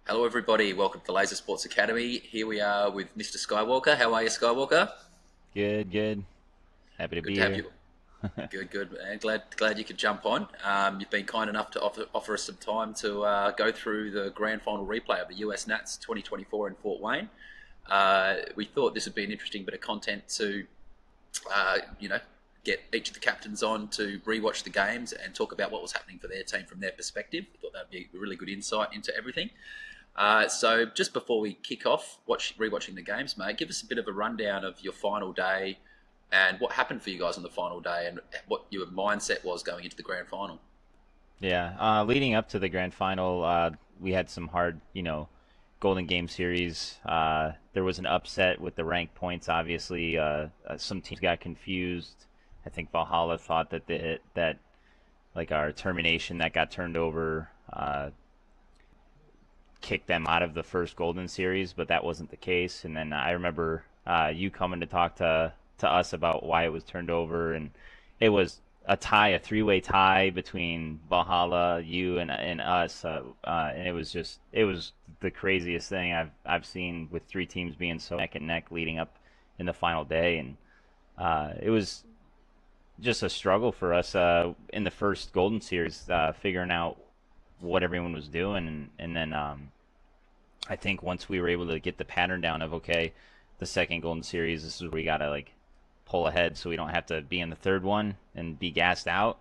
Hello, everybody. Welcome to the Laser Sports Academy. Here we are with Mr. Skywalker. How are you, Skywalker? Good, good. Happy to Good be to have here. you. Good, good. And glad you could jump on. You've been kind enough to offer us some time to go through the grand final replay of the US Nats 2024 in Fort Wayne. We thought this would be an interesting bit of content to, you know, get each of the captains on to rewatch the games and talk about what was happening for their team from their perspective. We thought that would be a really good insight into everything. So just before we kick off rewatching the games, mate, give us a bit of a rundown of your final day and what happened for you guys on the final day and what your mindset was going into the grand final. Yeah, leading up to the grand final, we had some hard, Golden Game series. There was an upset with the rank points. Obviously, some teams got confused. I think Valhalla thought that like our termination that got turned over kicked them out of the first Golden series, but that wasn't the case. And then I remember you coming to talk to us about why it was turned over, and it was a three-way tie between Valhalla, you, and us, and it was the craziest thing I've seen, with three teams being so neck and neck leading up in the final day, and it was just a struggle for us in the first Golden Series, figuring out what everyone was doing, and then I think once we were able to get the pattern down of, okay, the second Golden Series, this is where we gotta like pull ahead so we don't have to be in the third one and be gassed out.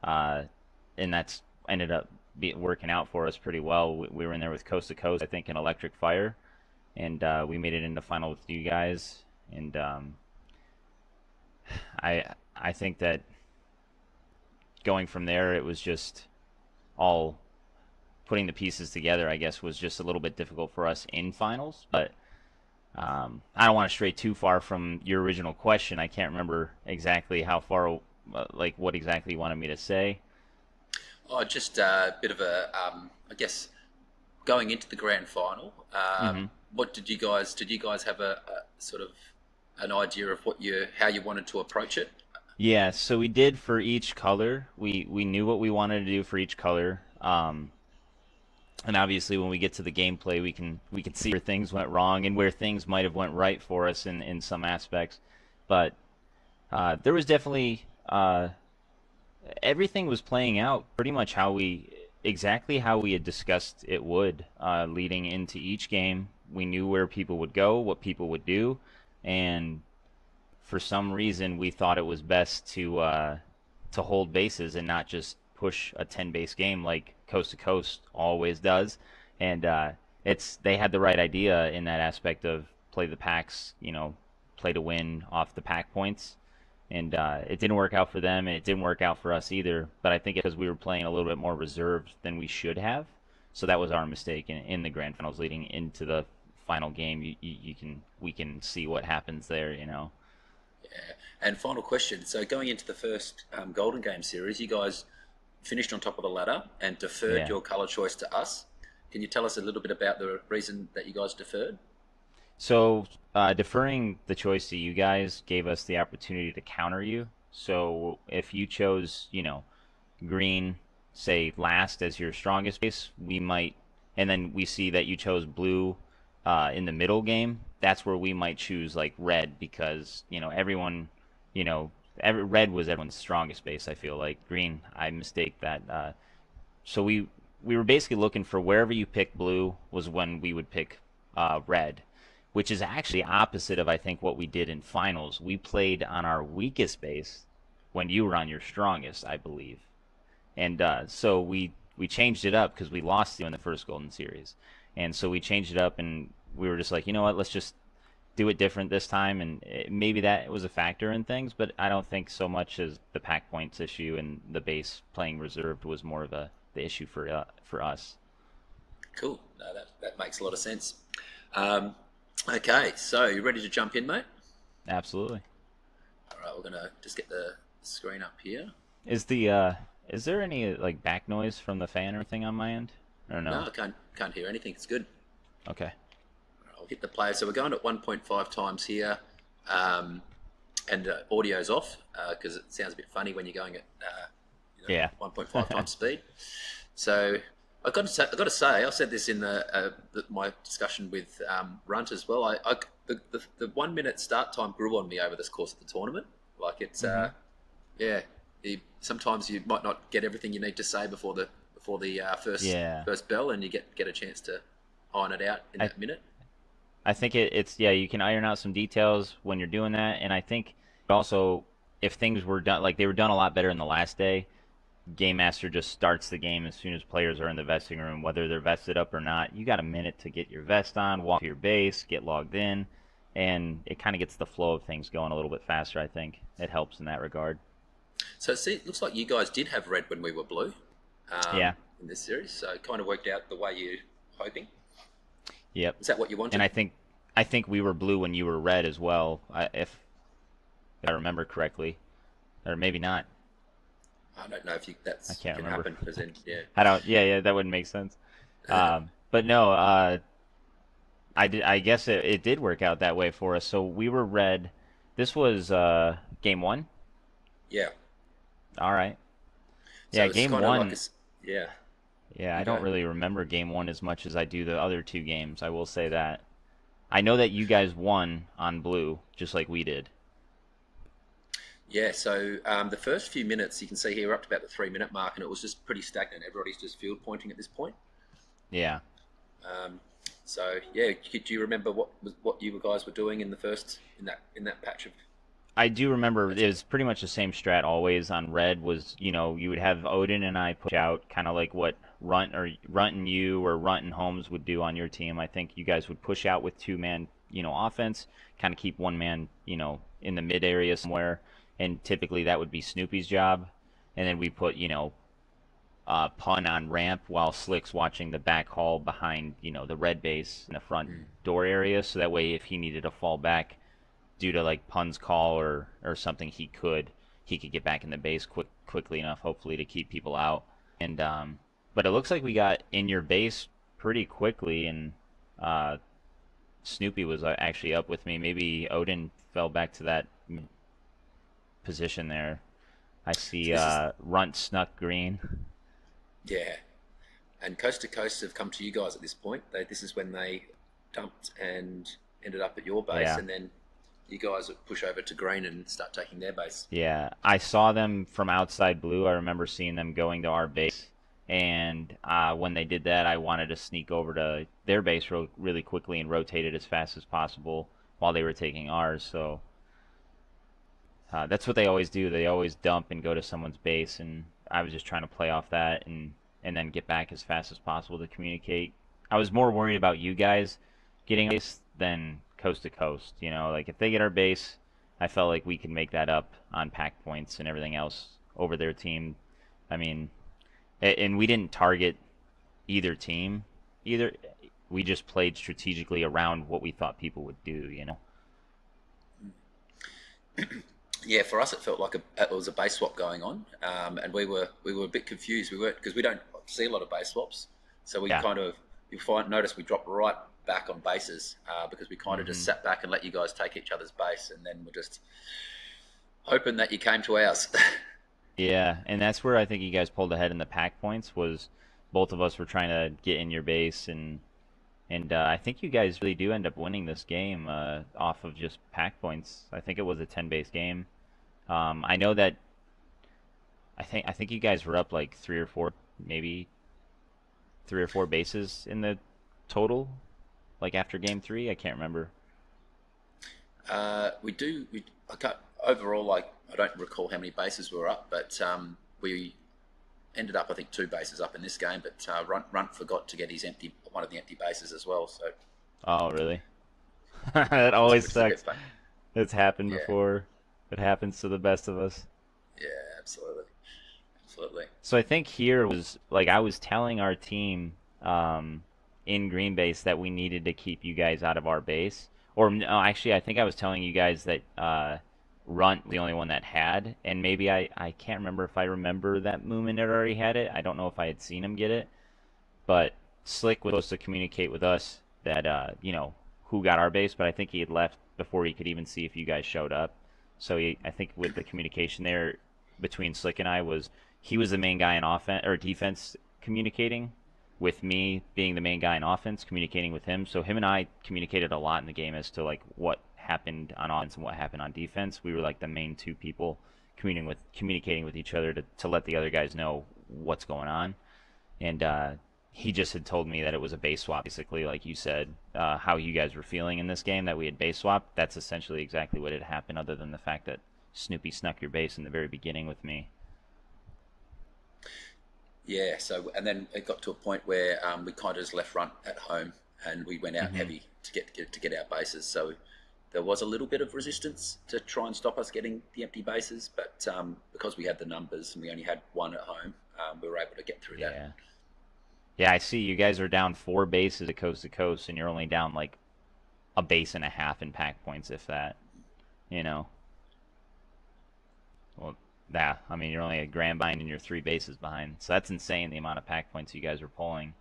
And that's ended up working out for us pretty well. We were in there with Coast to Coast, I think, in Electric Fire, and we made it into final with you guys. And I think that going from there, it was just all putting the pieces together, I guess, was just a little bit difficult for us in finals. But I don't want to stray too far from your original question. I can't remember exactly how far, like what exactly you wanted me to say. Oh, just a bit of a, I guess, going into the grand final. Hmm. What did you guys have a sort of an idea of how you wanted to approach it? Yeah, so we did for each color. We knew what we wanted to do for each color. And obviously, when we get to the gameplay, we can see where things went wrong and where things might have went right for us in some aspects. But there was definitely everything was playing out pretty much exactly how we had discussed it would, leading into each game. We knew where people would go, what people would do, and for some reason we thought it was best to hold bases and not just push a 10 base game like Coast to Coast always does. And they had the right idea in that aspect of play the packs, play to win off the pack points. And it didn't work out for them, and it didn't work out for us either. But I think because we were playing a little bit more reserved than we should have, so that was our mistake in the grand finals leading into the final game. We can see what happens there. Yeah. And final question. So going into the first Golden Game series, you guys finished on top of the ladder and deferred Yeah. your color choice to us. Can you tell us a little bit about the reason that you guys deferred? So deferring the choice to you guys gave us the opportunity to counter you. So if you chose, green, say last as your strongest base, we might, and then we see that you chose blue in the middle game. That's where we might choose like red because everyone, red was everyone's strongest base. I feel like green. I mistake that. So we were basically looking for wherever you pick blue was when we would pick red, which is actually opposite of I think what we did in finals. We played on our weakest base when you were on your strongest, I believe, and so we changed it up because we lost you in the first Golden Series, and so we changed it up and we were just like, you know what, let's just do it different this time, and maybe that was a factor in things, but I don't think so much as the pack points issue and the base playing reserved was more of the issue for us. Cool. No, that makes a lot of sense. Um, okay, so you ready to jump in, mate? Absolutely. All right, we're gonna just get the screen up here. Is there any like back noise from the fan or anything on my end? Or No, no? I can't hear anything. It's good. Okay. I'll hit the play. So we're going at 1.5 times here, and audio's off because it sounds a bit funny when you're going at Yeah. 1.5 times speed. So I got to say, I said this in my discussion with Runt as well. The 1 minute start time grew on me over this course of the tournament. Like it's yeah, sometimes you might not get everything you need to say before the Yeah. first bell, and you get a chance to iron it out in I that minute. I think it's yeah, you can iron out some details when you're doing that, and I think also if things were done like they were done a lot better in the last day, Game Master just starts the game as soon as players are in the vesting room, whether they're vested up or not. You got a minute to get your vest on, walk to your base, get logged in, and it kind of gets the flow of things going a little bit faster. I think it helps in that regard. So see, it looks like you guys did have red when we were blue Yeah. in this series. So it kind of worked out the way you were hoping. Yep. Is that what you And wanted? I think we were blue when you were red as well, if I remember correctly, or maybe not. I don't know if I that's can't can remember. happen because then yeah. I don't. Yeah, that wouldn't make sense. But no, I guess it did work out that way for us. So we were red. This was game one. Yeah. All right. So Yeah, it's game kind of like one. yeah. Yeah, You I go. don't really remember game one as much as I do the other two games. I will say that. I know that you guys won on blue, just like we did. Yeah. So the first few minutes, you can see here, we're up to about the 3 minute mark, and it was just pretty stagnant. Everybody's just field pointing at this point. Yeah. Um, so yeah, do you remember what you guys were doing in the first in that patch of I do remember it patch? was pretty much the same strat always on red was, you would have Odin and I push out kind of like what Runt and you or Runt and Holmes would do on your team. I think you guys would push out with two-man, offense, kind of keep one man, in the mid area somewhere, and typically that would be Snoopy's job. And then we put, pun on ramp while Slick's watching the back hall behind, the red base in the front Mm. door area. So that way, if he needed to fall back due to like pun's call or something, he could get back in the base quickly enough, hopefully, to keep people out. And but it looks like we got in your base pretty quickly, and uh, Snoopy was actually up with me. Maybe Odin fell back to that position there. I So see this is Runt snuck green. yeah, and Coast to Coast have come to you guys at this point. This is when they dumped and ended up at your base, Yeah. and then you guys push over to green and start taking their base. Yeah, I saw them from outside blue. I remember seeing them going to our base, and when they did that, I wanted to sneak over to their base really quickly and rotate it as fast as possible while they were taking ours. So that's what they always do. They always dump and go to someone's base, and I was just trying to play off that and then get back as fast as possible to communicate. I was more worried about you guys getting a base than coast to coast. Like if they get our base, I felt like we could make that up on pack points and everything else over their team. I mean, and we didn't target either team either. We just played strategically around what we thought people would do. Yeah, for us it felt like it was a base swap going on, and we were a bit confused. We weren't because we don't see a lot of base swaps, so we Yeah. kind of notice we dropped right back on bases because we kind of just hmm sat back and let you guys take each other's base, and then we're just hoping that you came to ours. Yeah, and that's where I think you guys pulled ahead in the pack points was both of us were trying to get in your base and I think you guys really do end up winning this game off of just pack points. I think it was a 10 base game. I know that I think you guys were up like maybe three or four bases in the total, like after game three. I can't remember. We do. I can't, overall, like I don't recall how many bases we were up, but we ended up I think 2 bases up in this game. But Runt forgot to get his one of the empty bases as well, so Oh, really? That always which is a bit sucks. fun. It's happened Yeah, before. It happens to the best of us. yeah, absolutely, absolutely. So I think here was like I was telling our team in Green Base that we needed to keep you guys out of our base. Or no, actually, I think I was telling you guys that Runt was the only one that had, and maybe I can't remember if I remember that Moomin had already had it. I don't know if I had seen him get it, but Slick was supposed to communicate with us that who got our base, but I think he had left before he could even see if you guys showed up. So I think with the communication there between Slick and I was he was the main guy in offense or defense communicating, with me being the main guy in offense, communicating with him. So him and I communicated a lot in the game as to like what happened on offense and what happened on defense. We were like the main two people communicating with each other to let the other guys know what's going on. And he just had told me that it was a base swap, basically, like you said, how you guys were feeling in this game, that we had base swapped. That's essentially exactly what had happened, other than the fact that Snoopy snuck your base in the very beginning with me. Yeah. So and then it got to a point where we kind of just left front at home, and we went out heavy to get our bases. So there was a little bit of resistance to try and stop us getting the empty bases, but because we had the numbers and we only had one at home, we were able to get through that. Yeah, I see you guys are down 4 bases at coast to coast, and you're only down like a base and a half in pack points, if that. You know. Well, yeah, I mean, you're only a grand behind and you're 3 bases behind. So that's insane, the amount of pack points you guys are pulling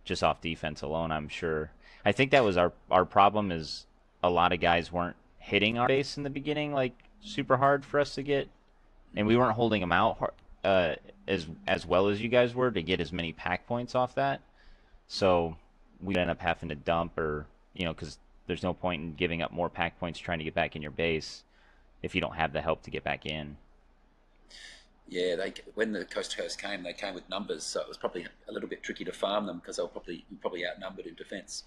just off defense alone, I'm sure. I think that was our problem, is a lot of guys weren't hitting our base in the beginning like super hard for us to get, and we weren't holding them out as well as you guys were to get as many pack points off that. So we end up having to dump, or because there's no point in giving up more pack points trying to get back in your base if you don't have the help to get back in. Yeah, when the coast to coast came, they came with numbers, so it was probably a little bit tricky to farm them because they were probably outnumbered in defense.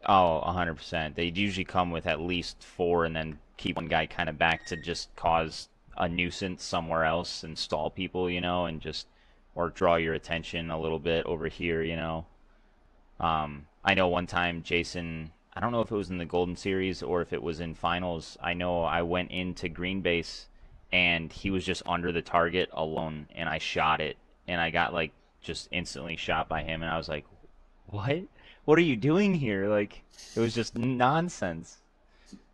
Oh, 100%. They'd usually come with at least 4 and then keep one guy kind of back to just cause a nuisance somewhere else and stall people, and just, or draw your attention a little bit over here, I know one time Jason, I don't know if it was in the Golden Series or if it was in finals, I know I went into green base and he was just under the target alone, and I shot it, and I got like just instantly shot by him, and I was like, what are you doing here? Like, it was just nonsense.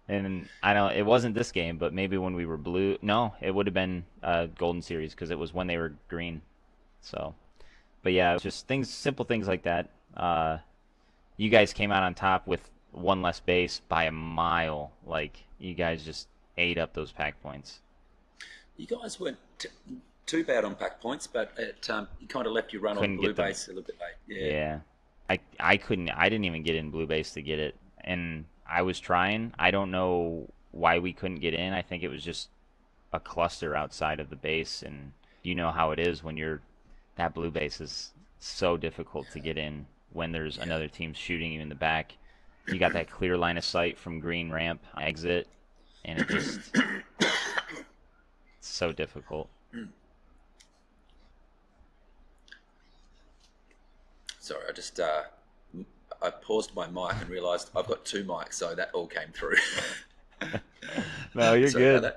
And I don't, it wasn't this game, but maybe when we were blue. No, it would have been Golden Series, because it was when they were green. So, but yeah, it was just simple things like that. You guys came out on top with 1 less base by a mile. Like, you guys just ate up those pack points. You guys weren't too bad on pack points, but you kind of left your run on blue base a little bit late. Yeah. I didn't even get in blue base to get it, and I was trying. I don't know why we couldn't get in. I think it was just a cluster outside of the base, and you know how it is when that blue base is so difficult to get in when there's another team shooting you in the back. You got that clear line of sight from green ramp exit, and it just it's so difficult. Sorry, I just I paused my mic and realised I've got 2 mics, so that all came through. No, you're good.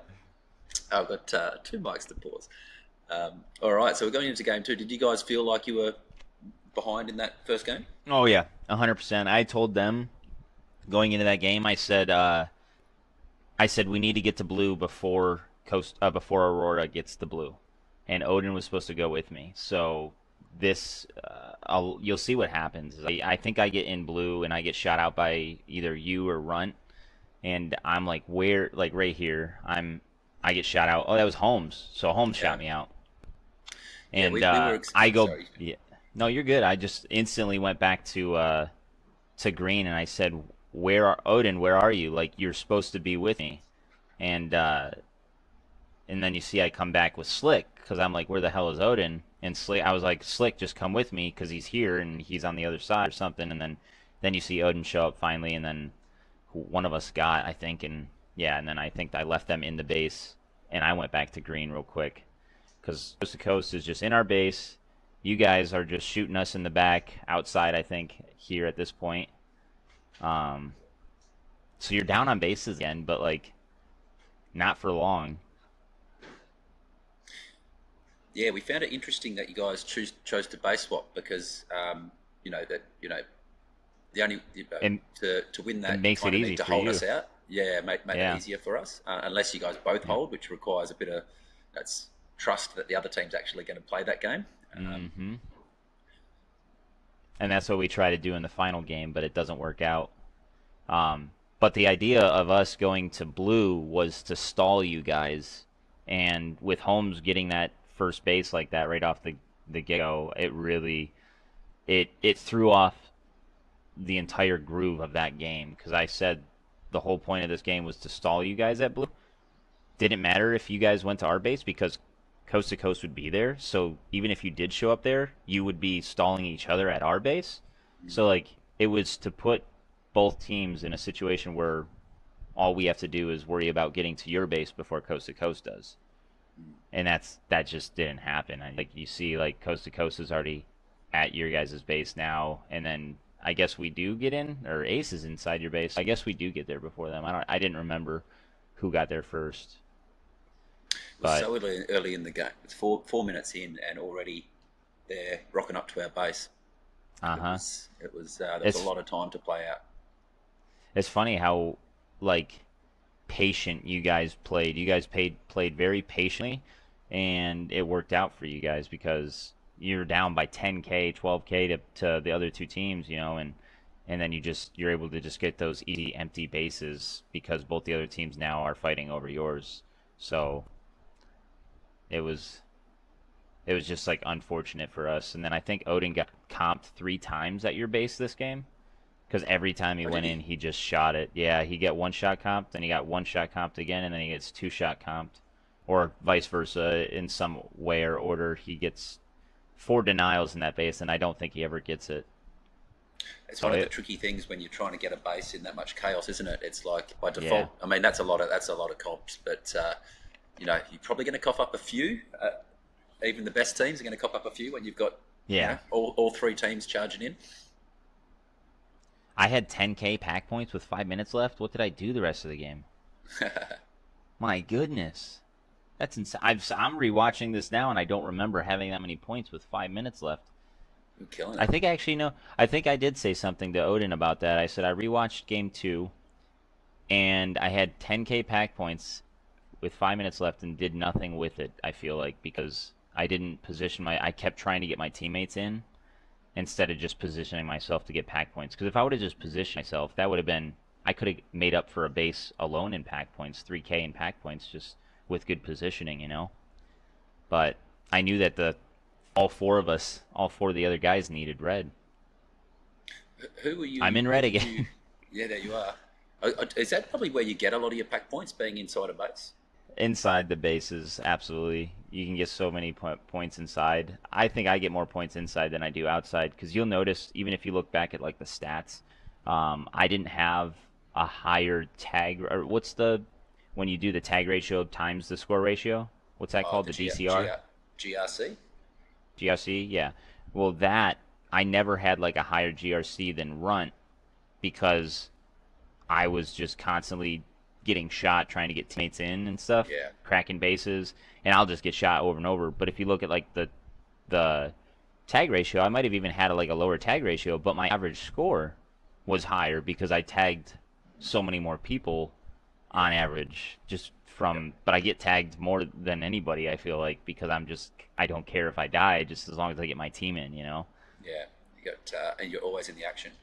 I've got 2 mics to pause. All right, so we're going into game 2. Did you guys feel like you were behind in that first game? Oh yeah, 100%. I told them going into that game, I said we need to get to blue before Aurora gets the blue, and Odin was supposed to go with me. So this, you'll see what happens. I think I get in blue and I get shot out by either you or Runt, and I'm like, where? Like right here. I get shot out. Oh, that was Holmes. So Holmes shot me out. And I go. Sorry. Yeah, no, you're good. I just instantly went back to green, and I said, Odin? Where are you? Like, you're supposed to be with me. And then you see I come back with Slick, because I'm like, where the hell is Odin? And Slick, I was like, Slick, just come with me, because he's here and he's on the other side or something. And then you see Odin show up finally, and then one of us got, I think, and then I think I left them in the base, and I went back to green real quick, because Coast to Coast is just in our base. You guys are just shooting us in the back, outside, I think, here at this point. So you're down on bases again, but like, not for long. Yeah, we found it interesting that you guys chose to base swap, because the only to win that, it makes it easy to for hold you. us out. Yeah, make it easier for us, unless you guys both hold, which requires a bit of trust that the other team's actually going to play that game. And that's what we try to do in the final game, but it doesn't work out. But the idea of us going to blue was to stall you guys, and with Holmes getting that first base like that right off the get-go, it really it threw off the entire groove of that game because I said the whole point of this game was to stall you guys at blue. Didn't matter if you guys went to our base because coast to coast would be there. So even if you did show up there, you would be stalling each other at our base. So like it was to put both teams in a situation where all we have to do is worry about getting to your base before coast to coast does. And that just didn't happen. Like you see, like coast to coast is already at your guys' base now, and then I guess we do get in, or Ace is inside your base. I guess we do get there before them. I didn't remember who got there first. It was so early in the game. It's 4 minutes in, and already they're rocking up to our base. It was there was a lot of time to play out. It's funny how like patient you guys played. You guys played very patiently, and it worked out for you guys because you're down by 10k, 12k to the other two teams, you know, and then you're able to just get those easy empty bases because both the other teams now are fighting over yours. So it was just like unfortunate for us. And then I think Odin got comped 3 times at your base this game. Because every time he went in, he just shot it. Yeah, he got 1-shot comped, then he got 1-shot comped again, and then he gets 2-shot comped. Or vice versa, in some way or order, he gets 4 denials in that base, and I don't think he ever gets it. It's one of the tricky things when you're trying to get a base in that much chaos, isn't it? It's like by default. Yeah. I mean, that's a lot of comps, but you know, you're probably going to cough up a few. Even the best teams are going to cough up a few when you've got you know, all 3 teams charging in. I had 10k pack points with 5 minutes left. What did I do the rest of the game? My goodness. That's insane. I'm rewatching this now, and I don't remember having that many points with 5 minutes left. You're killing it. I think actually, no. I think I did say something to Odin about that. I said I rewatched game 2, and I had 10k pack points with 5 minutes left and did nothing with it, I feel like, because I didn't position I kept trying to get my teammates in instead of just positioning myself to get pack points. Because if I would have just positioned myself, that would have been, I could have made up for a base alone in pack points, 3k in pack points, just with good positioning, you know. But I knew that all 4 of the other guys needed red. Who are you? I'm in red again. Yeah, there you are. Is that probably where you get a lot of your pack points, being inside a base? Inside the bases, absolutely. You can get so many points inside. I think I get more points inside than I do outside, because you'll notice, even if you look back at like the stats, I didn't have a higher tag, or when you do the tag ratio times the score ratio, what's that called? The DCR? GRC? GRC, yeah. Well, that, I never had like a higher GRC than Runt, because I was just constantly getting shot trying to get teammates in and stuff, cracking bases, and I'll just get shot over and over. But if you look at like the tag ratio, I might have even had like a lower tag ratio, but my average score was higher because I tagged so many more people on average, but I get tagged more than anybody, I feel like, because I don't care if I die, just as long as I get my team in, you know. Yeah, you got and you're always in the action.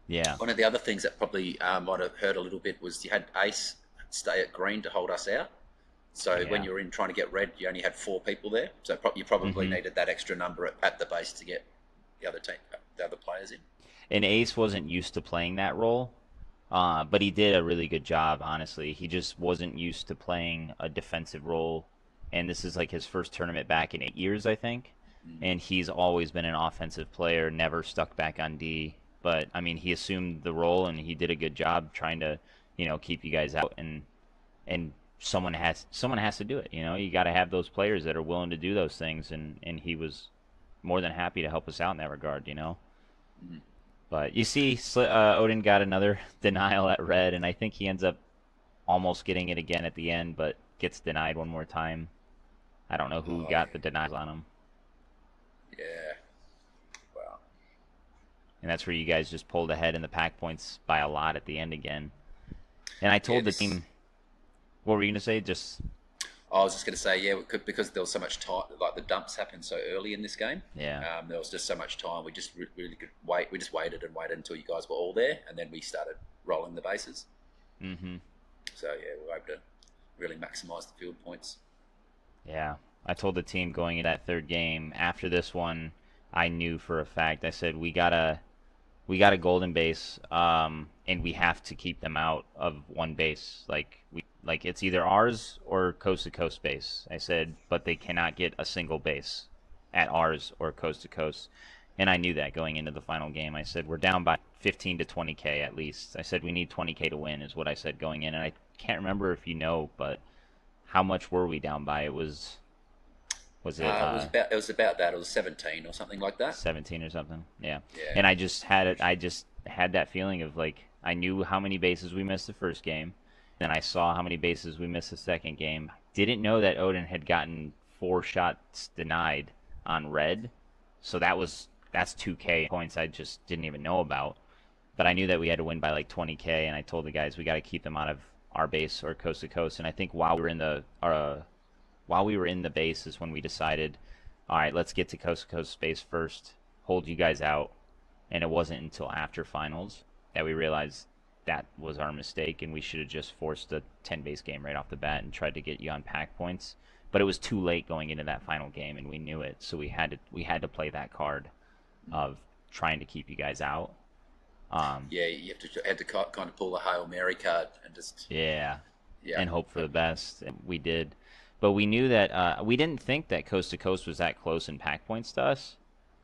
Yeah. One of the other things that probably might have hurt a little bit was you had Ace stay at green to hold us out. So when you were in trying to get red, you only had 4 people there. So you probably needed that extra number at the base to get the other players in. And Ace wasn't used to playing that role, but he did a really good job, honestly. He just wasn't used to playing a defensive role. And this is like his first tournament back in 8 years, I think. And he's always been an offensive player, never stuck back on D. But I mean, he assumed the role and he did a good job trying to, you know, keep you guys out. And someone has to do it. You know, you got to have those players that are willing to do those things. And he was more than happy to help us out in that regard. You know. But you see, Odin got another denial at red, and I think he ends up almost getting it again at the end, but gets denied one more time. I don't know who got the denials on him. Yeah. Wow. And that's where you guys just pulled ahead in the pack points by a lot at the end again. And I told the team, what were you going to say? I was just going to say, because there was so much time, like the dumps happened so early in this game. Yeah. There was just so much time. We just really could wait. We just waited and waited until you guys were all there, and then we started rolling the bases. Mm-hmm. So, yeah, we were able to really maximise the field points. Yeah. I told the team going into that third game, after this one, I knew for a fact. I said we got a golden base, and we have to keep them out of one base. Like it's either ours or coast to coast base. I said, but they cannot get a single base at ours or coast to coast. And I knew that going into the final game. I said we're down by 15 to 20K at least. I said we need 20K to win is what I said going in. And I can't remember if you know, but how much were we down by? Was it It was about that. It was 17 or something like that. 17 or something? Yeah. Yeah. And I just had that feeling of like I knew how many bases we missed the first game. Then I saw how many bases we missed the second game. Didn't know that Odin had gotten 4 shots denied on red. So that's 2K points I just didn't even know about. But I knew that we had to win by like 20K, and I told the guys we got to keep them out of our base or coast to coast. And I think while we were in the base is when we decided, all right, let's get to coast to coast base first, hold you guys out. And it wasn't until after finals that we realized that was our mistake, and we should have just forced a 10 base game right off the bat and tried to get you on pack points. But it was too late going into that final game, and we knew it, so we had to play that card of trying to keep you guys out. Yeah, you had to kind of pull the Hail Mary card and just and hope for the best. And we did, but we knew that we didn't think that coast to coast was that close in pack points to us.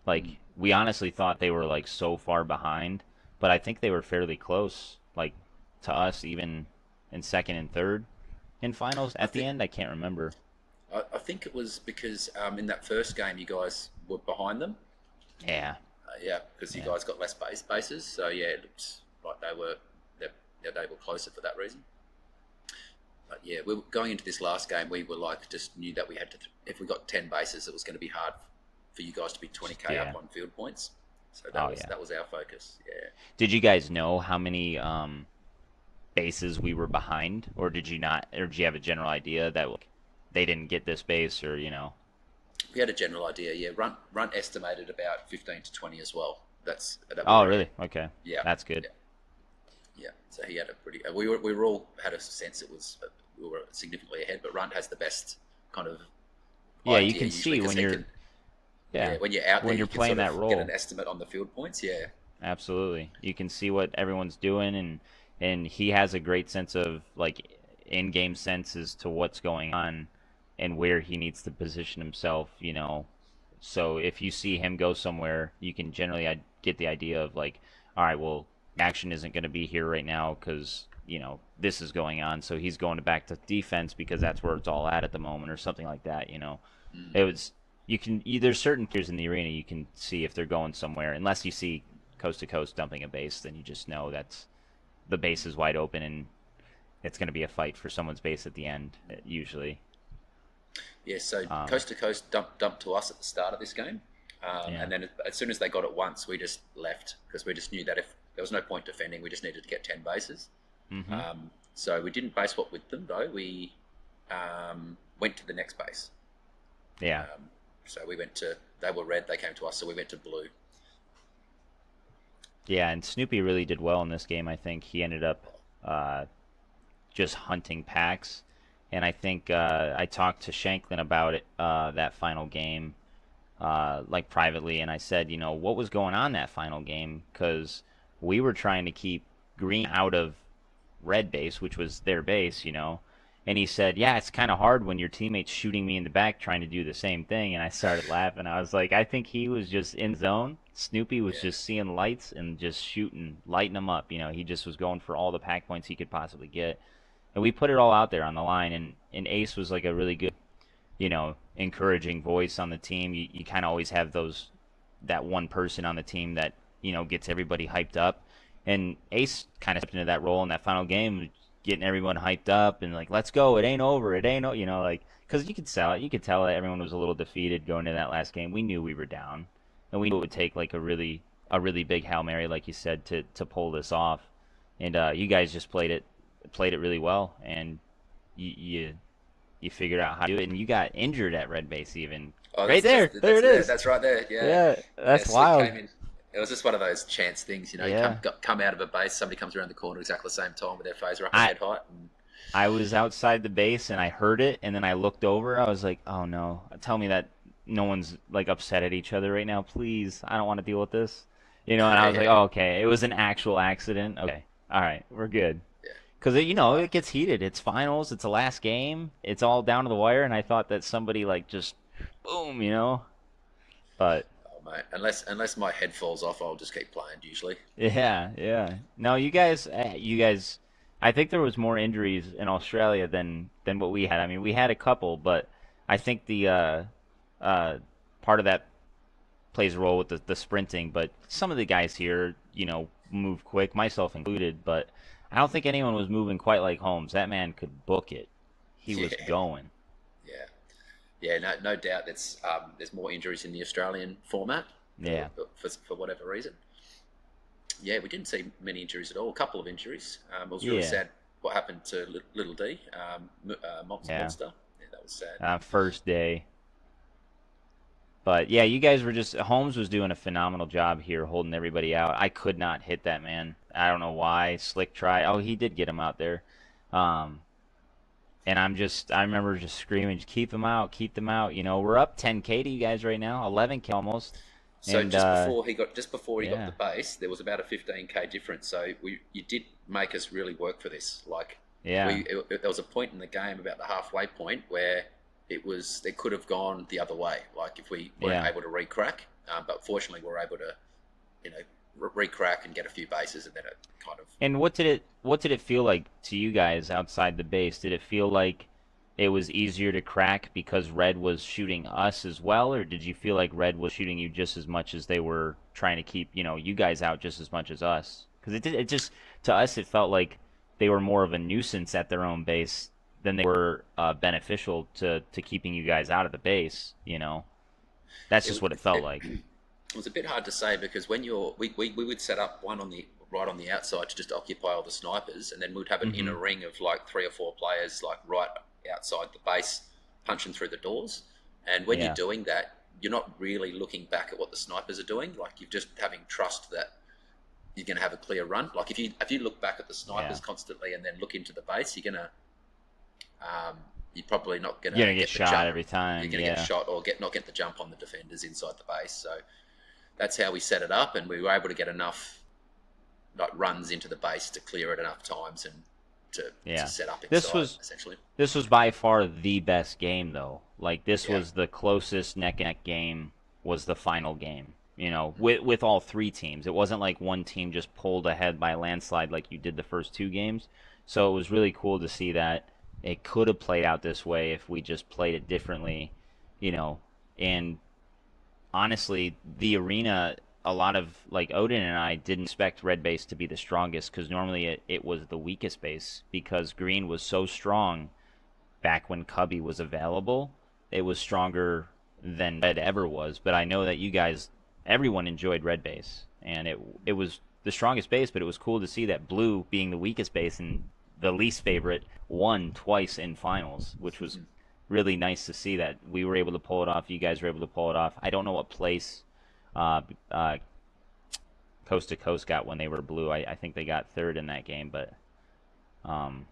Like we honestly thought they were like so far behind, but I think they were fairly close, like to us even in second and third in finals at the end. I can't remember. I think it was because in that first game you guys were behind them. Yeah. Because you guys got less bases, so yeah, it looked like they were closer for that reason. But yeah, we were going into this last game. We were like just knew that we had to. If we got 10 bases, it was going to be hard for you guys to be 20K up on field points. So that was our focus. Yeah. Did you guys know how many bases we were behind, or did you not? Or did you have a general idea that they didn't get this base, or you know? We had a general idea, yeah. Runt estimated about 15 to 20 as well. Really? Okay. Yeah. That's good. Yeah. So he had a pretty. We were all had a sense it was we were significantly ahead, but Runt has the best kind of. Yeah, you can see when you're. When you're out there, when you're playing that role, get an estimate on the field points. Yeah. Absolutely, you can see what everyone's doing, and he has a great sense of like in-game sense as to what's going on and where he needs to position himself, you know. So if you see him go somewhere, you can generally get the idea of like, all right, well, action isn't going to be here right now because, you know, this is going on. So he's going back to defense because that's where it's all at the moment or something like that, you know. There's certain players in the arena you can see if they're going somewhere. Unless you see coast to coast dumping a base, then you just know that's the base is wide open and it's going to be a fight for someone's base at the end, usually. Yeah, so coast to coast dumped to us at the start of this game, and then as soon as they got it once, we just left because we just knew that if there was no point defending, we just needed to get 10 bases. Mm-hmm. So we didn't base swap with them though. We went to the next base. Yeah. So they were red, they came to us, so we went to blue. Yeah, and Snoopy really did well in this game. I think he ended up just hunting packs. And I think I talked to Shanklin about it, that final game, like privately, and I said, you know, what was going on that final game? Because we were trying to keep green out of red base, which was their base, you know. And he said, yeah, it's kind of hard when your teammate's shooting me in the back trying to do the same thing. And I started laughing. I was like, I think he was just in zone. Snoopy was just seeing lights and just lighting them up. You know, he just was going for all the pack points he could possibly get. And we put it all out there on the line, and Ace was like a really good, you know, encouraging voice on the team. You kind of always have that one person on the team that, you know, gets everybody hyped up. And Ace kind of stepped into that role in that final game, getting everyone hyped up and like, let's go, it ain't over, you know, like, because you could tell that everyone was a little defeated going into that last game. We knew we were down, and we knew it would take like a really big Hail Mary, like you said, to pull this off. And you guys just played it really well, and you figured out how to do it, and you got injured at red base even. Right there it is. That's right there. Yeah, that's wild. It was just one of those chance things, you know. You come out of a base, somebody comes around the corner exactly the same time with their phaser up at head height. I was outside the base and I heard it, and then I looked over. I was like, oh no, tell me that no one's like upset at each other right now. Please, I don't want to deal with this. And I was like, oh, okay, it was an actual accident. Okay, all right, we're good. Yeah. Because it gets heated. It's finals. It's the last game. It's all down to the wire, and I thought that somebody like just boom. But Oh, mate, unless my head falls off, I'll just keep playing usually. yeah, yeah. No, you guys. I think there was more injuries in Australia than what we had. I mean, we had a couple, but I think the uh, part of that plays a role with the sprinting. But some of the guys here, move quick, myself included. But I don't think anyone was moving quite like Holmes. That man could book it. He was Yeah, going. yeah, yeah. No doubt. There's more injuries in the Australian format Yeah, for whatever reason. Yeah, we didn't see many injuries at all. A couple of injuries. It was really yeah, sad what happened to Little D, yeah. Monster. Yeah, that was sad. First day. But yeah, you guys were just Holmes was doing a phenomenal job here holding everybody out. I could not hit that man. I don't know why. Slick try. Oh, he did get him out there. Um, and I remember just screaming, just keep him out, keep them out. We're up 10K to you guys right now, 11K almost. So And just before he got yeah, the base, there was about a 15K difference. So you did make us really work for this. Like yeah, there was a point in the game about the halfway point where it could have gone the other way. Like if we weren't yeah. able to re-crack, but fortunately we were able to, re-crack and get a few bases, and then it kind of. And what did it feel like to you guys outside the base? Did it feel like it was easier to crack because Red was shooting us as well, or did you feel like Red was shooting you just as much as they were trying to keep, you guys out just as much as us? Because it just to us it felt like they were more of a nuisance at their own base than they were beneficial to keeping you guys out of the base. That's just It, what it felt it, like. it was a bit hard to say because when we would set up one right on the outside to just occupy all the snipers, and then we'd have an Hmm. inner ring of like 3 or 4 players like right outside the base punching through the doors. And when you're Yeah, doing that, you're not really looking back at what the snipers are doing. Like you're just having trust that you're going to have a clear run. Like if you look back at the yeah. snipers constantly and then look into the base, you're probably not going You're to gonna get get the shot jump. every You're time. going to get Yeah. shot or not get the jump on the defenders inside the base. So that's how we set it up, and we were able to get enough like runs into the base to clear it enough times and to Yeah. set up This inside was essentially. this was by far the best game though. Like this Yeah. was the closest neck and neck game was the final game. With all three teams. It wasn't like one team just pulled ahead by a landslide like you did the first two games. So it was really cool to see that it could have played out this way if we just played it differently, you know. And honestly, the arena, a lot of like Odin and I didn't expect red base to be the strongest because normally it was the weakest base because green was so strong back when Cubby was available. It was stronger than red ever was. But I know that you guys, everyone enjoyed red base, and it was the strongest base. But it was cool to see that blue, being the weakest base and the least favorite, won twice in finals, which was really nice to see that we were able to pull it off. You guys were able to pull it off. I don't know what place uh, uh, Coast to Coast got when they were blue. I think they got third in that game, but um,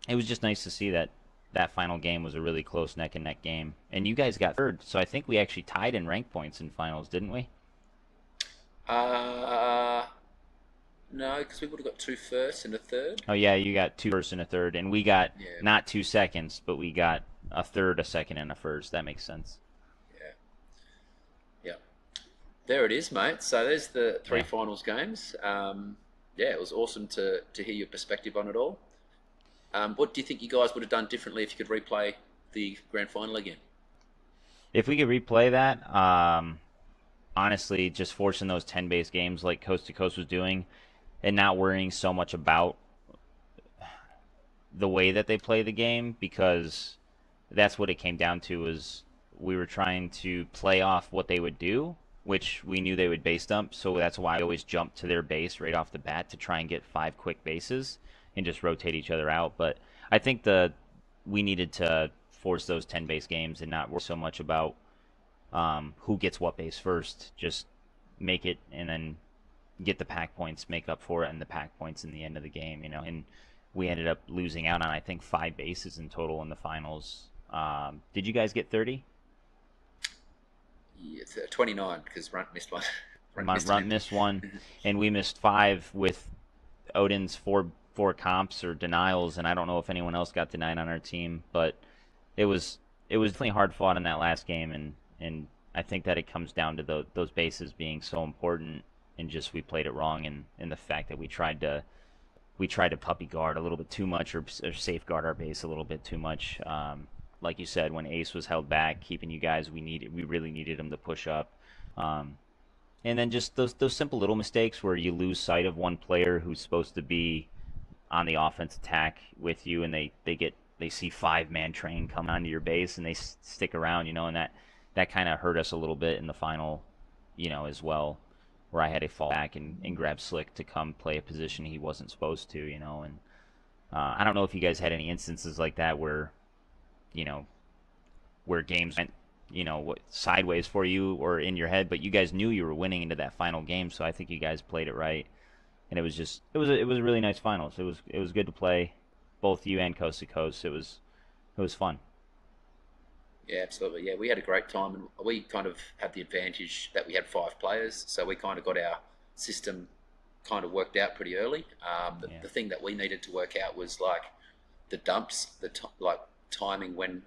it was just nice to see that that final game was a really close neck and neck game. And you guys got third, so I think we actually tied in rank points in finals, didn't we? Uh, no, because we would have got two firsts and a third. Oh yeah, you got two firsts and a third, and we got Yeah, not 2 seconds, but we got a third, a second, and a first. That makes sense. yeah, yeah. There it is, mate. So there's the three Yeah. finals games. Yeah, it was awesome to hear your perspective on it all. What do you think you guys would have done differently if you could replay the grand final again? If we could replay that, honestly, just forcing those 10 base games like Coast to Coast was doing, and not worrying so much about the way that they play the game, because that's what it came down to. Was we were trying to play off what they would do, which we knew they would base dump, so that's why I always jumped to their base right off the bat to try and get 5 quick bases and just rotate each other out. But I think we needed to force those 10 base games and not worry so much about who gets what base first. Just make it and then get the pack points, make up for it, and the pack points in the end of the game. And we ended up losing out on I think 5 bases in total in the finals. Did you guys get 30? Yeah, it's 29 because Runt missed one. Runt missed one, and we missed 5 with Odin's four comps or denials, and I don't know if anyone else got denied on our team, but it was definitely hard fought in that last game, and I think that it comes down to those bases being so important, and just we played it wrong, and the fact that we tried to puppy guard a little bit too much, or safeguard our base a little bit too much. Like you said, when Ace was held back, keeping you guys, we really needed him to push up. And then just those simple little mistakes where you lose sight of one player who's supposed to be on the offense attack with you, and they see 5-man train come onto your base, and they stick around, and that kind of hurt us a little bit in the final, as well, where I had to fall back and grab Slick to come play a position he wasn't supposed to, and I don't know if you guys had any instances like that where games went sideways for you or in your head, but you guys knew you were winning into that final game, so I think you guys played it right, and it was a really nice finals. It was good to play, both you and Coast to Coast. It was fun. Yeah, absolutely. Yeah, we had a great time, and we kind of had the advantage that we had 5 players, so we kind of got our system kind of worked out pretty early. The thing that we needed to work out was like the dumps, timing when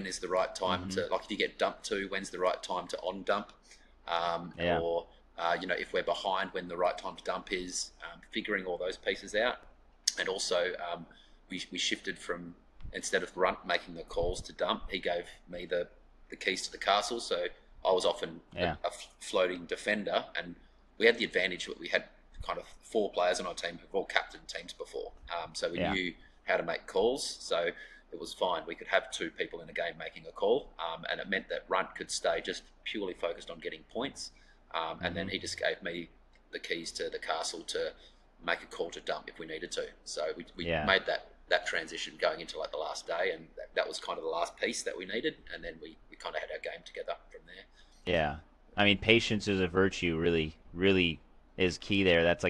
is the right time to, like, if you get dumped to, when's the right time to on dump, or if we're behind, when the right time to dump is, figuring all those pieces out. And also we shifted from, instead of Runt making the calls to dump, he gave me the keys to the castle, so I was often a floating defender, and we had the advantage that we had kind of 4 players on our team who've all captained teams before, so we knew how to make calls, so it was fine. We could have 2 people in a game making a call, and it meant that Runt could stay just purely focused on getting points, and then he just gave me the keys to the castle to make a call to dump if we needed to. So we made that transition going into like the last day, and that was kind of the last piece that we needed, and then we kind of had our game together from there. Yeah, I mean, patience is a virtue. Really is key there. That's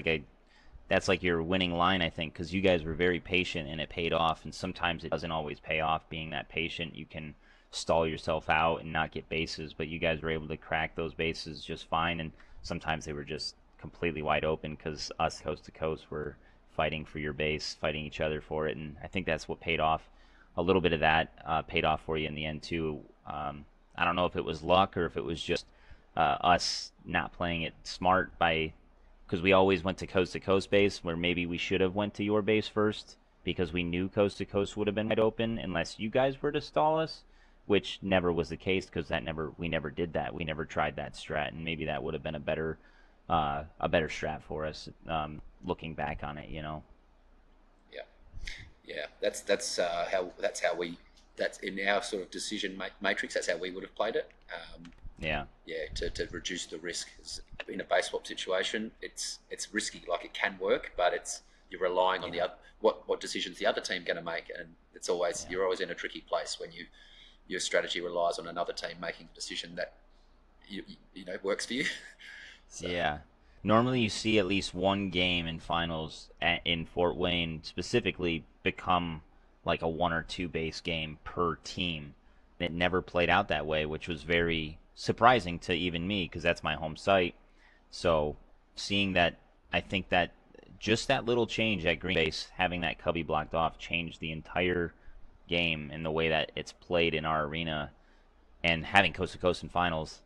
like your winning line, I think, because you guys were very patient and it paid off. And sometimes it doesn't always pay off. Being that patient, you can stall yourself out and not get bases, but you guys were able to crack those bases just fine. And sometimes they were just completely wide open because us coast to coast were fighting for your base, fighting each other for it. And I think that's what paid off. A little bit of that paid off for you in the end too. I don't know if it was luck or if it was just us not playing it smart, because we always went to coast base, where maybe we should have went to your base first, because we knew coast to coast would have been wide open unless you guys were to stall us, which never was the case, because we never did that. We never tried that strat, and maybe that would have been a better strat for us, looking back on it, Yeah, that's in our sort of decision matrix. That's how we would have played it. To reduce the risk. In a base swap situation, it's risky. Like, it can work, but you're relying on the other, what decisions the other team going to make, and it's always you're always in a tricky place when your strategy relies on another team making a decision that you works for you. So. Yeah. Normally you see at least one game in finals in Fort Wayne specifically become like a 1 or 2 base game per team. It never played out that way, which was very surprising to even me, because that's my home site. So seeing that, I think that just that little change at green base, having that cubby blocked off, changed the entire game and the way that it's played in our arena. And having coast to coast in finals,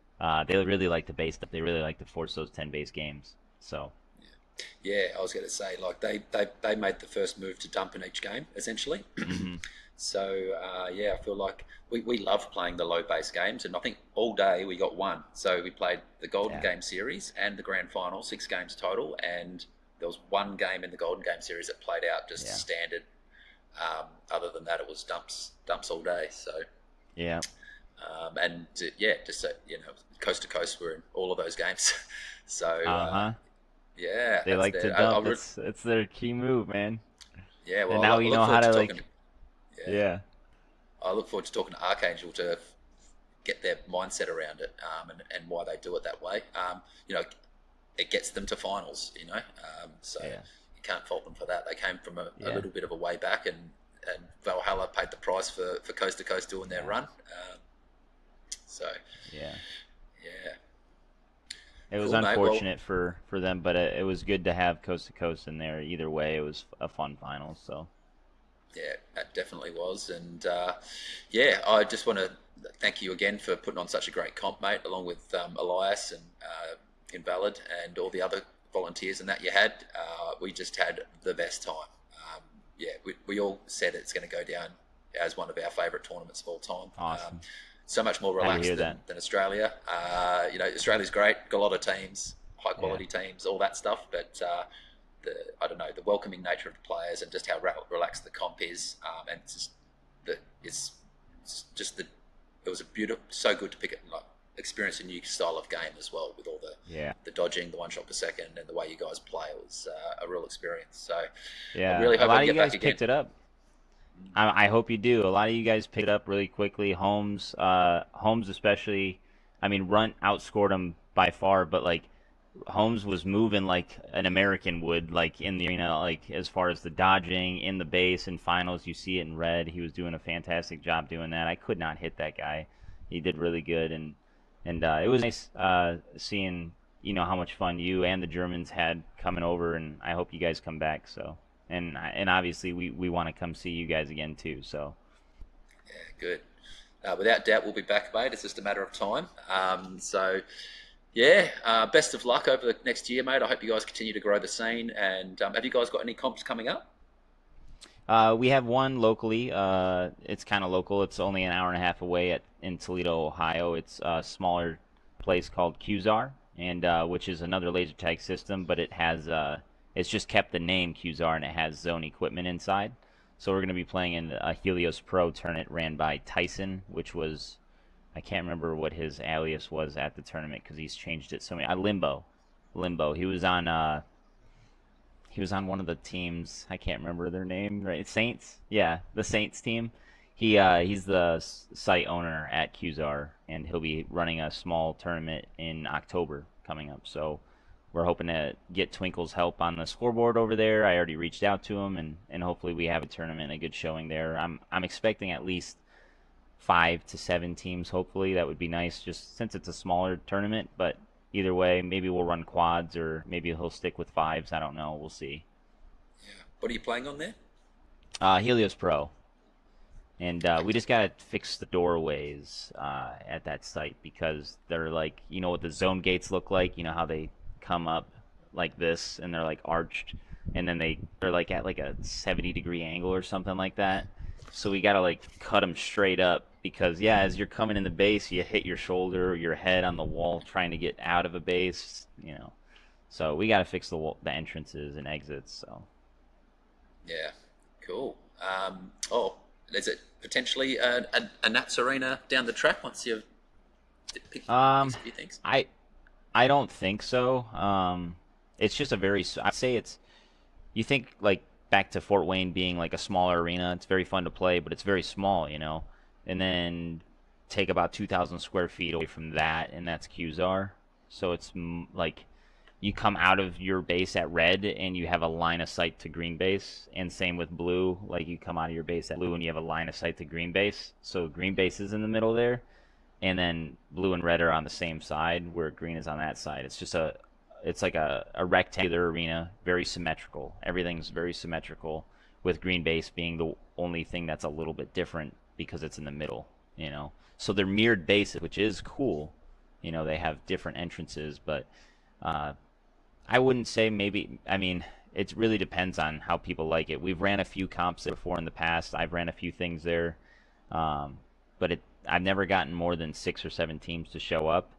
they really like the base. They really like to force those 10 base games. So yeah, I was going to say, like, they made the first move to dump in each game essentially. So I feel like we love playing the low base games, and I think all day we got 1. So we played the Golden Game Series and the Grand Final, 6 games total, and there was 1 game in the Golden Game Series that played out just standard. Other than that, it was dumps all day. So just so coast to coast, we're in all of those games. So they like to dump. It's their key move, man. Yeah, well, and now you know how to like. I look forward to talking to Archangel to get their mindset around it, and why they do it that way. It gets them to finals, so you can't fault them for that. They came from a little bit of a way back, and Valhalla paid the price for coast to coast doing their run. Yeah. It was Cool, mate. Well, unfortunate for them, but it was good to have coast to coast in there. Either way, it was a fun final. So yeah, that definitely was. And yeah, I just want to thank you again for putting on such a great comp, mate, along with Elias and Invalid and all the other volunteers and that you had. We just had the best time. Yeah, we all said it's going to go down as one of our favourite tournaments of all time. awesome. So much more Happy to relaxed hear that. than Australia. You know, Australia's great, got a lot of teams, high Yeah. quality teams, all that stuff. But I don't know, the welcoming nature of the players and just how relaxed the comp is, and it's just it's just the it was a beautiful, so good to pick it, like experience a new style of game as well with all Yeah. the dodging, the one shot per second, and the way you guys play. It was a real experience. So I Yeah. really A hope I lot can of you get back guys again. picked it up. I hope you do. A lot of you guys picked it up really quickly. Holmes especially. I mean, Runt outscored him by far, but like Holmes was moving like an American would, like in the arena, like as far as the dodging in the base and finals. You see it in red. He was doing a fantastic job doing that. I could not hit that guy. He did really good, and it was nice seeing how much fun you and the Germans had coming over, and I hope you guys come back. So. And obviously we want to come see you guys again too. So Yeah, good. Without doubt, we'll be back, mate. It's just a matter of time. So, yeah, best of luck over the next year, mate. I hope you guys continue to grow the scene. And have you guys got any comps coming up? we have one locally. It's kind of local. It's only an hour and a half away in Toledo, Ohio. It's a smaller place called QZAR, and which is another laser tag system, but it has it's just kept the name QZAR, and it has zone equipment inside. So we're going to be playing in a Helios Pro tournament ran by Tyson, which was, I can't remember what his alias was at the tournament because he's changed it so many. Limbo. He was on one of the teams. I can't remember their name. Right, Saints. Yeah, the Saints team. He's the site owner at QZAR, and he'll be running a small tournament in October coming up. So we're hoping to get Twinkle's help on the scoreboard over there. I already reached out to him, and hopefully we have a tournament, a good showing there. I'm expecting at least 5 to 7 teams. Hopefully that would be nice, just since it's a smaller tournament. But either way, maybe we'll run quads, or maybe he'll stick with fives. I don't know. We'll see. Yeah. What are you playing on there? Helios Pro. And we just gotta fix the doorways at that site, because they're like, what the zone gates look like. You know how they come up like this, and they're like arched, and then they're like at like a 70-degree angle or something like that. So we gotta like cut them straight up, because yeah, as you're coming in the base, you hit your shoulder or your head on the wall trying to get out of a base. So we gotta fix the entrances and exits. So Yeah, cool. Oh, is it potentially a Nats arena down the track once you've picked a few things? I don't think so. It's just I'd say you think like back to Fort Wayne being like a smaller arena. It's very fun to play, but it's very small, and then take about 2,000 square feet away from that, and that's QZAR. So it's like you come out of your base at red and you have a line of sight to green base, and same with blue. Like you come out of your base at blue and you have a line of sight to green base. So green base is in the middle there, and then blue and red are on the same side where green is on that side. It's like a rectangular arena, very symmetrical. Everything's very symmetrical, with green base being the only thing that's a little bit different because it's in the middle. So they're mirrored bases, which is cool. They have different entrances, but I wouldn't say maybe. I mean, it really depends on how people like it. We've ran a few comps there before in the past. I've ran a few things there, but I've never gotten more than 6 or 7 teams to show up,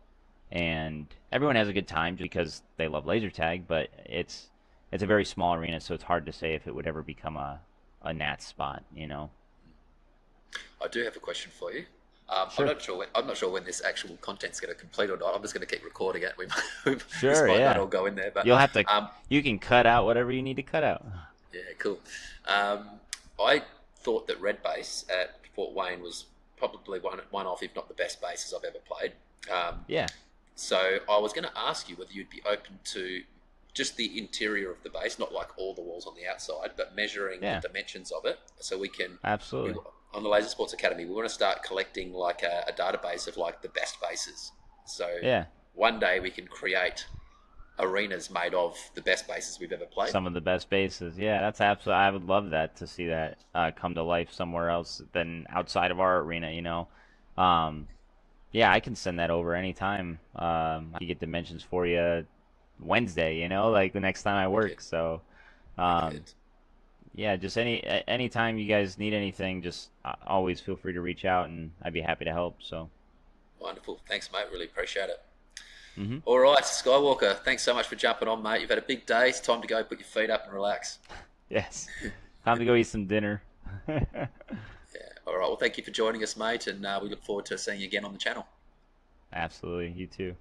and everyone has a good time because they love laser tag. But it's a very small arena, so it's hard to say if it would ever become a Nats spot. I do have a question for you. Sure. I'm not sure when this actual content's going to complete or not. I'm just going to keep recording it. This Sure, might yeah. not all go in there, but You'll have to. You can cut out whatever you need to cut out. yeah, cool. I thought that red base at Fort Wayne was probably one off, if not the best bases I've ever played. Yeah. So I was going to ask you whether you'd be open to just the interior of the base, not like all the walls on the outside, but measuring the dimensions of it, so we can Absolutely. on the Laser Sports Academy, we want to start collecting like a database of like the best bases. So Yeah. one day we can create arenas made of the best bases we've ever played. Some of the best bases. Yeah, that's absolutely. I would love that to see that come to life somewhere else than outside of our arena. Um, yeah, I can send that over anytime. I can get dimensions for you Wednesday. Like the next time I work. Wicked. So, um, Wicked. yeah, just anytime you guys need anything, just always feel free to reach out, and I'd be happy to help. So, Wonderful. Thanks, mate. Really appreciate it. hmm All right, Skywalker, thanks so much for jumping on, mate. You've had a big day. It's time to go put your feet up and relax. yes, time to go eat some dinner. Yeah. All right. Well, thank you for joining us, mate, and we look forward to seeing you again on the channel. Absolutely, you too.